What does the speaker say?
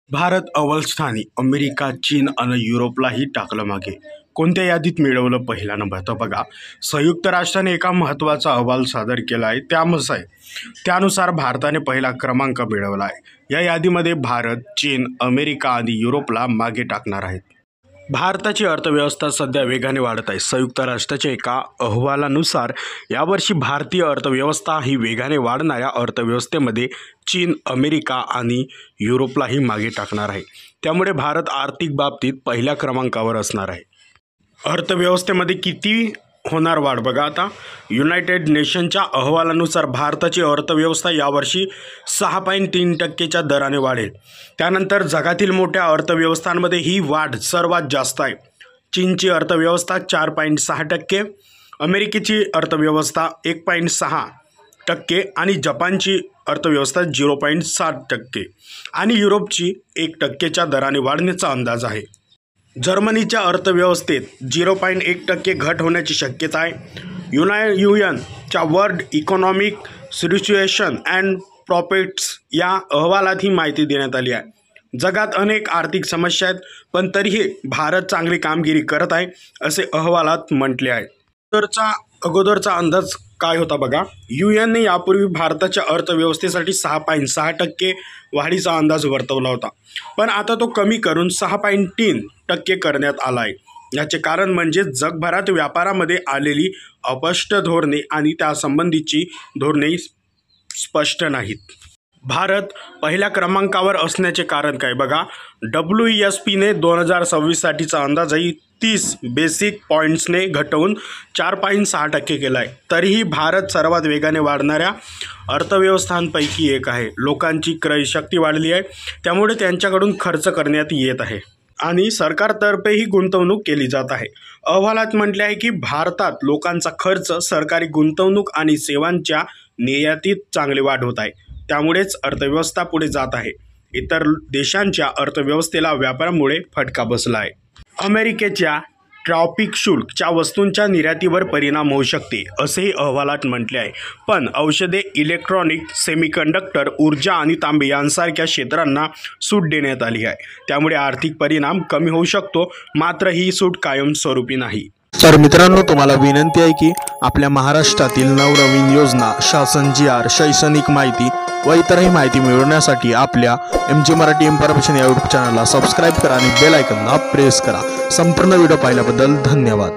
भारत अव्वल स्थानी, अमेरिका, चीन आणि युरोपलाही टाकलं मागे. कोणत्या यादीत मिळवलं पहिला नंबर? तर बघा, संयुक्त राष्ट्राने एका महत्त्वाचा अहवाल सादर केला आहे. त्यानुसार भारताने पहिला क्रमांक मिळवला आहे. या यादीमध्ये भारत, चीन, अमेरिका आणि युरोपला मागे टाकणार आहेत. भारताची अर्थव्यवस्था सध्या वेगाने वाढत आहे. संयुक्त राष्ट्राच्या एका अहवालानुसार यावर्षी भारतीय अर्थव्यवस्था ही वेगाने वाढणाऱ्या अर्थव्यवस्थेमध्ये चीन, अमेरिका आणि युरोपलाही मागे टाकणार आहे. त्यामुळे भारत आर्थिक बाबतीत पहिल्या क्रमांकावर असणार आहे. अर्थव्यवस्थेमध्ये किती होणार वाढ? बघा आता, युनायटेड नेशनच्या अहवालानुसार भारताची अर्थव्यवस्था यावर्षी 6.3% दराने वाढेल. त्यानंतर जगातील मोठ्या अर्थव्यवस्थांमध्ये ही वाढ सर्वात जास्त आहे. चीनची अर्थव्यवस्था 4.6%, अमेरिकेची अर्थव्यवस्था 1.6% आणि जपानची अर्थव्यवस्था 0.7% आणि युरोपची 1%च्या दराने वाढण्याचा अंदाज आहे. जर्मनीच्या अर्थव्यवस्थेत 0.1% घट होण्याची शक्यता आहे. युएनच्या world economic situation and prospects या अहवालात ही माहिती देण्यात आली आहे. जगात अनेक आर्थिक समस्या आहेत, पण तरीही भारत चांगली कामगिरी करत आहे असे अहवालात म्हटले आहे. अगोदरचा अंदाज काय होता बघा, युएनने यापूर्वी भारताच्या अर्थव्यवस्थेसाठी 6.6% वाढीचा अंदाज वर्तवला होता, पण आता तो कमी करून 6.3% करण्यात आला आहे. याचे कारण म्हणजे जगभरात व्यापारामध्ये आलेली अस्पष्ट धोरणे आणि त्यासंबंधीची धोरणे स्पष्ट नाहीत. भारत पहिल्या क्रमांकावर असण्याचे कारण काय? बघा, WSPने 2026साठीचा अंदाजही 30 बेसिक पॉईंट्सने घटवून 4.6% केला आहे. तरीही भारत सर्वात वेगाने वाढणाऱ्या अर्थव्यवस्थांपैकी एक आहे. लोकांची क्रयशक्ती वाढली आहे, त्यामुळे त्यांच्याकडून खर्च करण्यात येत आहे आणि सरकारतर्फेही गुंतवणूक केली जात आहे. अहवालात म्हटले आहे की भारतात लोकांचा खर्च, सरकारी गुंतवणूक आणि सेवांच्या निर्यातीत चांगली वाढ होत आहे. त्यामुळेच अर्थव्यवस्था पुढे जात आहे. इतर देशांच्या अर्थव्यवस्थेला व्यापारामुळे फटका बसला आहे. अमेरिकेच्या ट्रॅफिक शुल्कच्या वस्तूंच्या निर्यातीवर परिणाम होऊ शकते असेही अहवालात म्हटले आहे. पण औषधे, इलेक्ट्रॉनिक, सेमीकंडक्टर, ऊर्जा आणि तांबे यांसारख्या क्षेत्रांना सूट देण्यात आली आहे. त्यामुळे आर्थिक परिणाम कमी होऊ शकतो, मात्र ही सूट कायमस्वरूपी नाही. तर मित्रांनो, तुम्हाला विनंती आहे की आपल्या महाराष्ट्रातील नवनवीन योजना, शासन GR, शैक्षणिक माहिती व इतरही माहिती मिळवण्यासाठी आपल्या MG मराठी इन्फॉर्मेशन या यूट्यूब चॅनलला सबस्क्राईब करा आणि बेल आयकॉनला प्रेस करा. संपूर्ण व्हिडिओ पाहिल्याबद्दल धन्यवाद.